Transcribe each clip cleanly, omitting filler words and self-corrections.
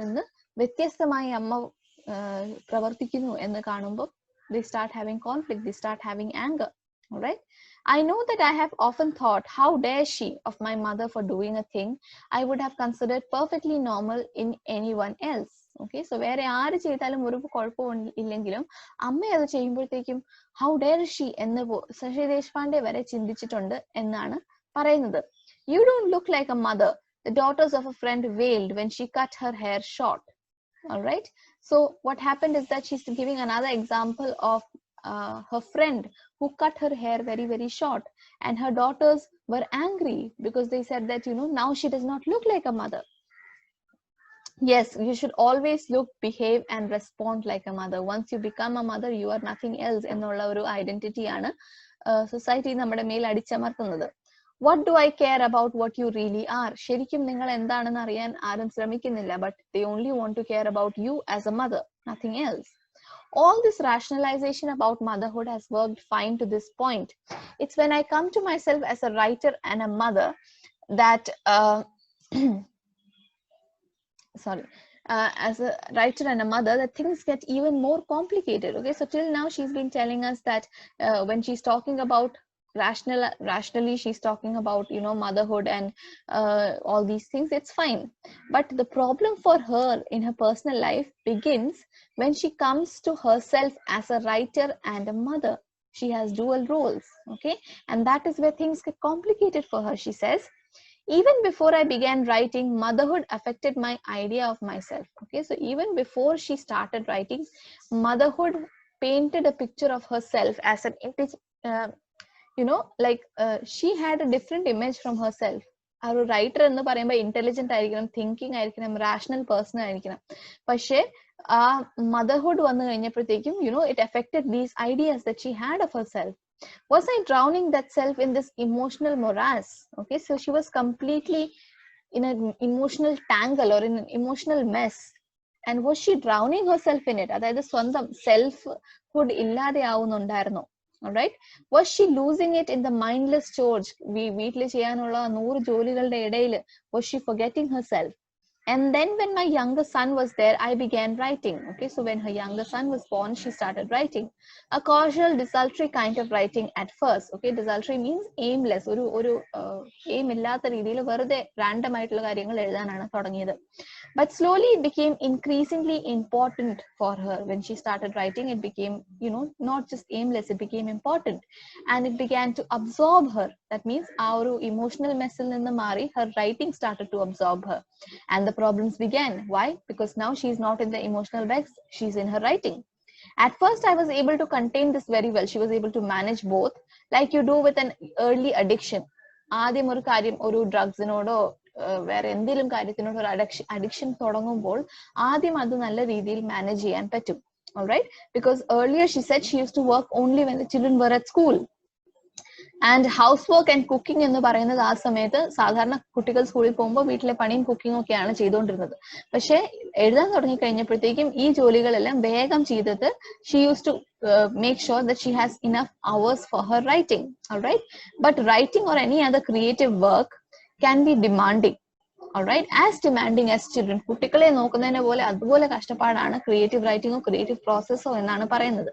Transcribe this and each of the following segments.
നിന്ന് വ്യത്യസ്തമായി അമ്മ പ്രവർത്തിക്കുന്നു എന്ന് കാണുമ്പോൾ they start having conflict, they start having anger. All right, I know that I have often thought, how dare she of my mother for doing a thing I would have considered perfectly normal in anyone else. Okay, so വേറെ ആര് ചെയ്താലും ഒരു കുഴപ്പം ഇല്ലെങ്കിലും അമ്മ അത് ചെയ്യുമ്പോഴത്തേക്കും how dare she എന്ന് ശശി ദേശ്പാണ്ഡെ വരെ ചിന്തിച്ചിട്ടുണ്ട് എന്നാണ് പറയുന്നത്. You don't look like a mother, the daughters of a friend wailed when she cut her hair short. All right, so what happened is that she's giving another example of her friend who cut her hair very, very short, and her daughters were angry because they said that, you know, now she does not look like a mother. Yes, you should always look, behave and respond like a mother. Once you become a mother, you are nothing else എന്നുള്ള ഒരു identity ആണ് society നമ്മുടെ മേൽ അടിച്ചമർത്തുന്നത്. What do I care about what you really are? ശരിക്കും നിങ്ങൾ എന്താണെന്ന് അറിയാൻ ആരും ശ്രമിക്കുന്നില്ല. But they only want to care about you as a mother, nothing else. All this rationalization about motherhood has worked fine to this point. It's when I come to myself as a writer and a mother that as a writer and a mother that things get even more complicated. Okay, so till now she's been telling us that when she's talking about rationally she's talking about, you know, motherhood and all these things, it's fine. But the problem for her in her personal life begins when she comes to herself as a writer and a mother. She has dual roles. Okay, and that is where things get complicated for her. She says, even before I began writing, motherhood affected my idea of myself. Okay, so even before she started writing, motherhood painted a picture of herself as an you know, like she had a different image from herself. A writer എന്ന് പറയുമ്പോൾ intelligent ആയിരിക്കണം, thinking ആയിരിക്കണം, rational person ആയിരിക്കണം. പക്ഷേ ആ motherhood വന്നു കഴിഞ്ഞപ്പോഴത്തേക്കും, you know, it affected these ideas that she had of herself. Was I drowning that self in this emotional morass? Okay, so she was completely in an emotional tangle or in an emotional mess. And was she drowning herself in it? അതായത് സ്വന്തം selfhood ഇല്ലാതെ ആവുന്നുണ്ടായിരുന്നോ? All right, was she losing it in the mindless chores? വീട്ടിൽ ചെയ്യാനുള്ള 100 ജോലികളുടെ ഇടയിൽ was she forgetting herself? And then when my younger son was there, I began writing. Okay, so when her younger son was born, she started writing. A casual, desultory kind of writing at first. Okay, desultory means aimless. ഒരു aim ഇല്ലാത്ത രീതിയിൽ വെറുതെ random ആയിട്ടുള്ള കാര്യങ്ങൾ എഴുതാനാണ് തുടങ്ങിയത്. But slowly it became increasingly important for her. When she started writing, it became, you know, not just aimless, it became important. And it began to absorb her. That means our emotional mess il ninnu mari, her writing started to absorb her. And the problems began. Why? Because now she's not in the emotional mess, she's in her writing. At first, I was able to contain this very well. She was able to manage both, like you do with an early addiction. ആദ്യം ഒരു കാര്യം, ഒരു ഡ്രഗ്സിനോടോ വേറെ എന്തെങ്കിലും കാര്യത്തിനോട് ഒരു addiction തുടങ്ങുമ്പോൾ ആദ്യം അത് നല്ല രീതിയിൽ മാനേജ് ചെയ്യാൻ പറ്റും. Alright, because earlier she said she used to work only when the children were at school. And house work and cooking എന്ന് പറയുന്നത് ആ സമയത്ത് സാധാരണ കുട്ടികൾ സ്കൂളിൽ പോകുമ്പോൾ വീട്ടിലെ പണിയും കുക്കിങ്ങും ഒക്കെയാണ് ചെയ്തുകൊണ്ടിരുന്നത്. പക്ഷെ എഴുതാൻ തുടങ്ങി കഴിഞ്ഞപ്പോഴത്തേക്കും ഈ ജോലികളെല്ലാം വേഗം ചെയ്തിട്ട് she use to make sure that she has enough hours for her writing. All right, but writing or any other creative work can be demanding. All right, as demanding as children. കുട്ടികളെ നോക്കുന്നതിനെ പോലെ അതുപോലെ കഷ്ടപ്പാടാണ് creative റൈറ്റിംഗോ creative പ്രോസസ്സോ എന്നാണ് പറയുന്നത്.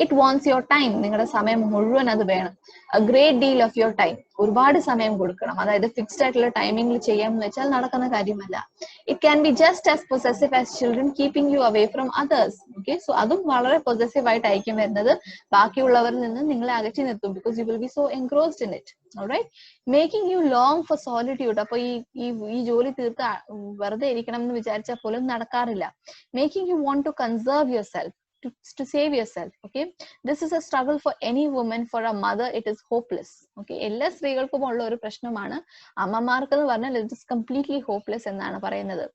It wants your time. നിങ്ങളുടെ സമയം മുഴുവൻ അത് വേണം. A great deal of your time. ഒരുപാട് സമയം കൊടുക്കണം. അതായത് ഫിക്സ്ഡ് ആയിട്ടുള്ള ടൈമിംഗിൽ ചെയ്യാമെന്ന് വെച്ചാൽ നടക്കുന്ന കാര്യമല്ല. It can be just as possessive as children keeping U away from others. Okay, so അതും വളരെ പൊസസീവ് ആയിട്ടായിരിക്കും വരുന്നത്. ബാക്കിയുള്ളവരിൽ നിന്ന് നിങ്ങളെ അകറ്റി നിർത്തും. Because you will be so engrossed in it. Alright, making you long for solitude. അപ്പൊ ഈ ജോലി തീർത്ത് വെറുതെ ഇരിക്കണം എന്ന് വിചാരിച്ചാൽ പോലും നടക്കാറില്ല. Making you want to conserve yourself, to save yourself. Okay, this is a struggle for any woman. For a mother it is hopeless. Okay, എല്ലാ സ്ത്രീകൾക്കും ഉള്ള ഒരു പ്രശ്നമാണ്. അമ്മമാർക്ക് എന്ന് പറഞ്ഞാൽ it is completely hopeless എന്നാണ് പറയുന്നത്.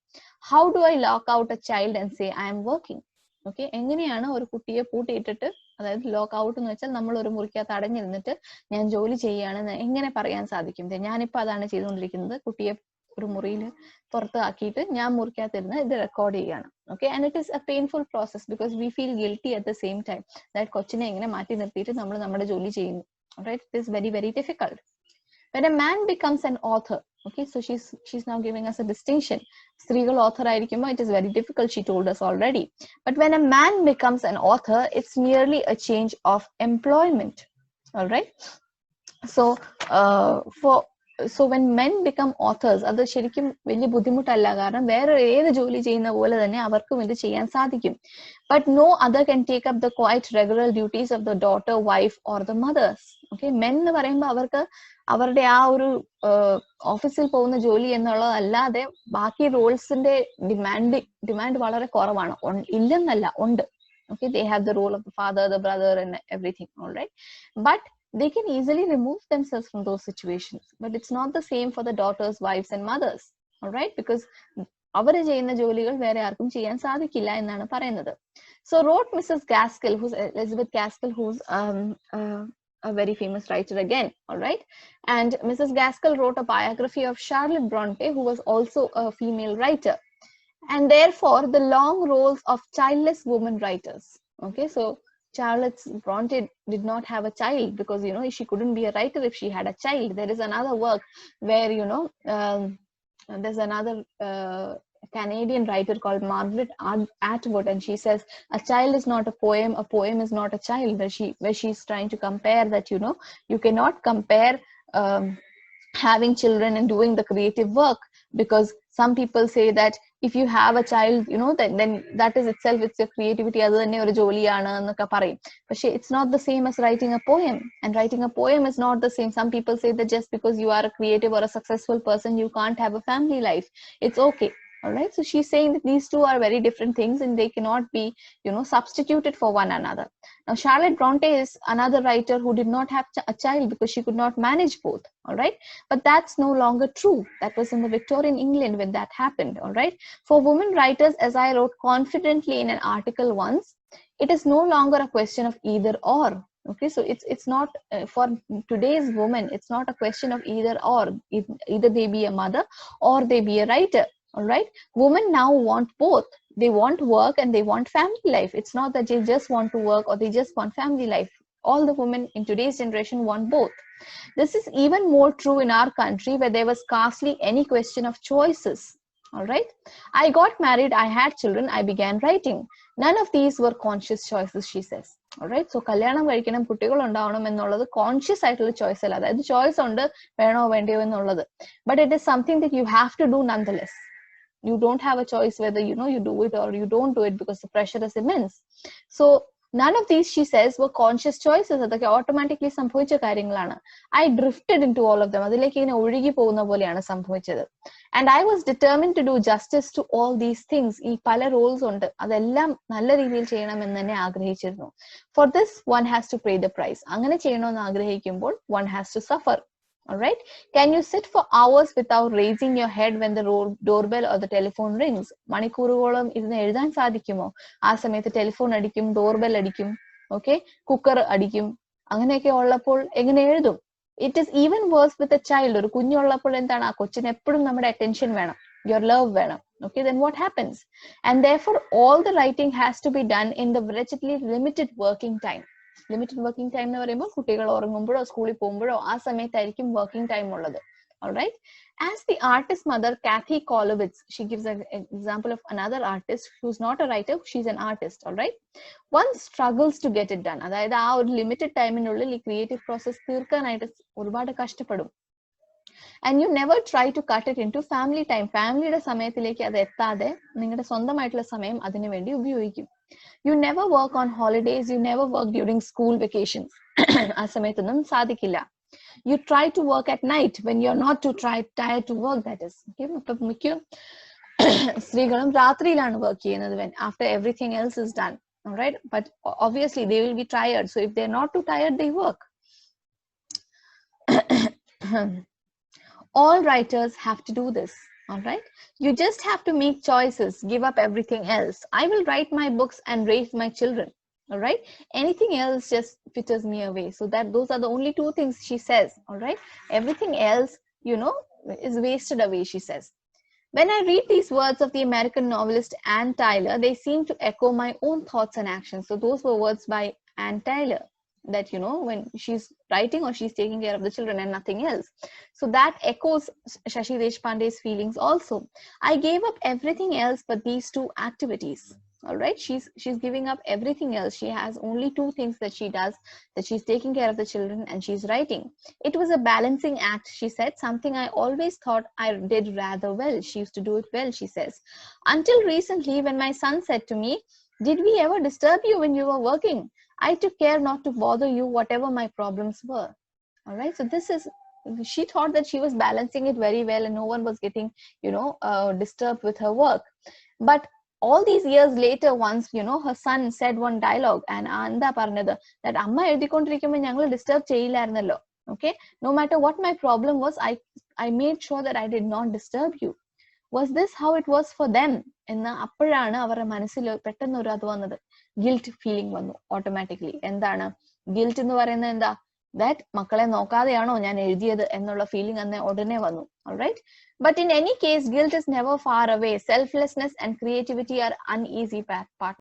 How do I lock out a child and say I am working? Okay, എങ്ങനെയാണ് ഒരു കുട്ടിയെ പൂട്ടിയിട്ടിട്ട്, അതായത് ലോക്ക് ഔട്ട് എന്ന് വെച്ചാൽ നമ്മൾ ഒരു മുറിക്കകത്ത് അടഞ്ഞിരുന്നിട്ട് ഞാൻ ജോലി ചെയ്യുകയാണെന്ന് എങ്ങനെ പറയാൻ സാധിക്കും? ഞാനിപ്പോൾ അതാണ് ചെയ്തുകൊണ്ടിരിക്കുന്നത്. കുട്ടിയെ ഒരു മുറിയിൽ പുറത്താക്കിയിട്ട് ഞാൻ മുറിക്കകത്തിരുന്ന് ഇത് റെക്കോർഡ് ചെയ്യുകയാണ്. Okay, and it is a painful process because we feel guilty at the same time that കൊച്ചിനെ എങ്ങനെ മാറ്റി നിർത്തിയിട്ട് നമ്മൾ നമ്മുടെ ജോലി ചെയ്യുന്നു. Right, it is very very difficult. When a man becomes an author, Okay, so she's now giving us a distinction. Strigal author ആയിരിക്കുമ്പോൾ it is very difficult, she told us already. But when a man becomes an author, it's merely a change of employment. All right. So when men become authors, അത് ശരിക്കും വലിയ ബുദ്ധിമുട്ടല്ല, കാരണം വേറെ ഏത് ജോലി ചെയ്യുന്ന പോലെ തന്നെ അവർക്കും ഇത് ചെയ്യാൻ സാധിക്കും. But no other can take up the quite regular duties of the daughter, wife or the mothers. Okay, men എന്ന് പറയുമ്പോൾ അവർക്ക് അവരുടെ ആ ഒരു ഓഫീസിൽ പോകുന്ന ജോലി എന്നുള്ളതല്ലാതെ ബാക്കി റോൾസിന്റെ ഡിമാൻഡ് വളരെ കുറവാണ്. ഇല്ലെന്നല്ല, ഉണ്ട്. Okay, they have the role of the father, the brother and everything. All right, but they can easily remove themselves from those situations. But it's not the same for the daughters, wives and mothers. All right, because അവർ ചെയ്യുന്ന ജോലികൾ വേറെ ആർക്കും ചെയ്യാൻ സാധിക്കില്ല എന്നാണ് പറയുന്നത്. So wrote Mrs. Gaskell, who's Elizabeth Gaskell, who's a very famous writer again. All right, and Mrs. Gaskell wrote a biography of Charlotte Bronte, who was also a female writer, and therefore the long roles of childless women writers. Okay, so Charlotte Bronte did not have a child because, you know, she couldn't be a writer if she had a child. There is another work where, you know, there's another Canadian writer called Margaret Atwood, and she says a child is not a poem is not a child, where she's trying to compare that, you know, you cannot compare having children and doing the creative work, because some people say that if you have a child, you know, then that is itself, it's a creativity, adu thanne oru joliyana ennokka parayum. But it's not the same as writing a poem, and writing a poem is not the same. Some people say that just because you are a creative or a successful person, you can't have a family life. It's okay. All right, so she's saying that these two are very different things and they cannot be, you know, substituted for one another. Now Charlotte Bronte is another writer who did not have a child because she could not manage both. All right, but that's no longer true. That was in the Victorian England when that happened. All right, for women writers, as I wrote confidently in an article once, it is no longer a question of either or. Okay, so it's not for today's women, it's not a question of either or. Either they be a mother or they be a writer. All right, women now want both. They want work and they want family life. It's not that they just want to work or they just want family life. All the women in today's generation want both. This is even more true in our country, where there was scarcely any question of choices. All right, I got married, I had children, I began writing. None of these were conscious choices, she says. All right, so kalyanam കഴിക്കണം, കുട്ടികൾ ഉണ്ടാവണം എന്നുള്ളത് conscious ആയിട്ടുള്ള choice അല്ല. അതായത് choice ഉണ്ട്, വേണോ വേണ്ടയോ എന്നുള്ളത്, but it is something that you have to do nonetheless. You don't have a choice whether, you know, you do it or you don't do it, because the pressure is immense. So none of these, she says, were conscious choices. അതൊക്കെ automatically സംഭവിച്ച കാര്യങ്ങളാണ്. I drifted into all of them. അതിലേക്ക് ഇങ്ങനെ ഒഴുകി പോകുന്ന പോലെയാണ് സംഭവിച്ചത്. And I was determined to do justice to all these things. ഈ പല റോൾസ് ഉണ്ട്, അതെല്ലാം നല്ല രീതിയിൽ ചെയ്യണമെന്ന് തന്നെ ആഗ്രഹിച്ചിരുന്നു. For this one has to pay the price. അങ്ങനെ ചെയ്യണമെന്ന് ആഗ്രഹിക്കുമ്പോൾ one has to suffer. All right, can you sit for hours without raising your head when the doorbell or the telephone rings? മണിക്കൂറുകളോളം ഇരുന്ന് എഴുതാൻ സാധിക്കുമോ? ആ സമയത്ത് ടെലിഫോൺ അടിക്കും, ഡോർബെൽ അടിക്കും, ഓക്കെ, കുക്കർ അടിക്കും, അങ്ങനെയൊക്കെ ഉള്ളപ്പോൾ എങ്ങനെ എഴുതും? It is even worse with a child. ഒരു കുഞ്ഞുള്ളപ്പോൾ എന്താണ്, ആ കൊച്ചിന് എപ്പോഴും നമ്മുടെ അറ്റൻഷൻ വേണം, your love വേണം. Okay, then what happens? And therefore all the writing has to be done in the wretchedly limited working time. Limited working time എന്ന് പറയുമ്പോൾ കുട്ടികൾ ഉറങ്ങുമ്പോഴോ സ്കൂളിൽ പോകുമ്പോഴോ ആ സമയത്തായിരിക്കും വർക്കിംഗ് ടൈം ഉള്ളത്. All right, as the artist mother Kathy Kollowitz, she gives an example of another artist who's not a writer, she's an artist. All right, one struggles to get it done. അതായത് ആ ഒരു limited ടൈമിനുള്ളിൽ ഈ creative process തീർക്കാനായിട്ട് ഒരുപാട് കഷ്ടപ്പെടും. And you never try to cut it into family time. ഫാമിലിയുടെ സമയത്തിലേക്ക് അത് എത്താതെ നിങ്ങളുടെ സ്വന്തമായിട്ടുള്ള സമയം അതിനു വേണ്ടി ഉപയോഗിക്കും. You never work on holidays, you never work during school vacations. ആ സമയത്തൊന്നും സാധിക്കില്ല. You try to work at night when you're not too tired to work, that is. ഇപ്പം മിക്ക സ്ത്രീകളും രാത്രിയിലാണ് വർക്ക് ചെയ്യുന്നത് when after everything else is done. All right, but obviously they will be tired, so if they're not too tired, they work. All writers have to do this. All right, you just have to make choices, give up everything else. I will write my books and raise my children. All right, anything else just fritters me away. So that those are the only two things she says. All right, everything else, you know, is wasted away, she says. When I read these words of the American novelist Anne Tyler, they seem to echo my own thoughts and actions. So those were words by Anne Tyler. that, you know, when she's writing or she's taking care of the children and nothing else. So that echoes Shashi Deshpande's feelings also. I gave up everything else but these two activities. All right, she's giving up everything else. She has only two things that she does, that she's taking care of the children and she's writing. It was a balancing act, she said, something I always thought I did rather well. She used to do it well, she says. Until recently, when my son said to me, did we ever disturb you when you were working? I took care not to bother you, whatever my problems were. All right, so this is, she thought that she was balancing it very well and no one was getting, you know, disturbed with her work. But all these years later, once, you know, her son said one dialogue, and anda parnadu that amma ezhudikondirikkumbol njangal disturb cheyillairunallo. Okay, no matter what my problem was, I made sure that I did not disturb you. Was this how it was for them? enna appoഴാണ് അവരുടെ മനസ്സിൽ പെട്ടെന്ന് ഒരു അത് വന്നത്, guilt feeling വന്നു automatically. എന്താണ് guilt എന്ന് പറയുന്നത്? എന്താ, that മക്കളെ നോക്കാതെയാണോ ഞാൻ എഴുതിയത് എന്നുള്ള ഫീലിംഗ് അന്ന് ഉടനെ വന്നു. Alright, but in any case, guilt is never far away. Selflessness and creativity are uneasy part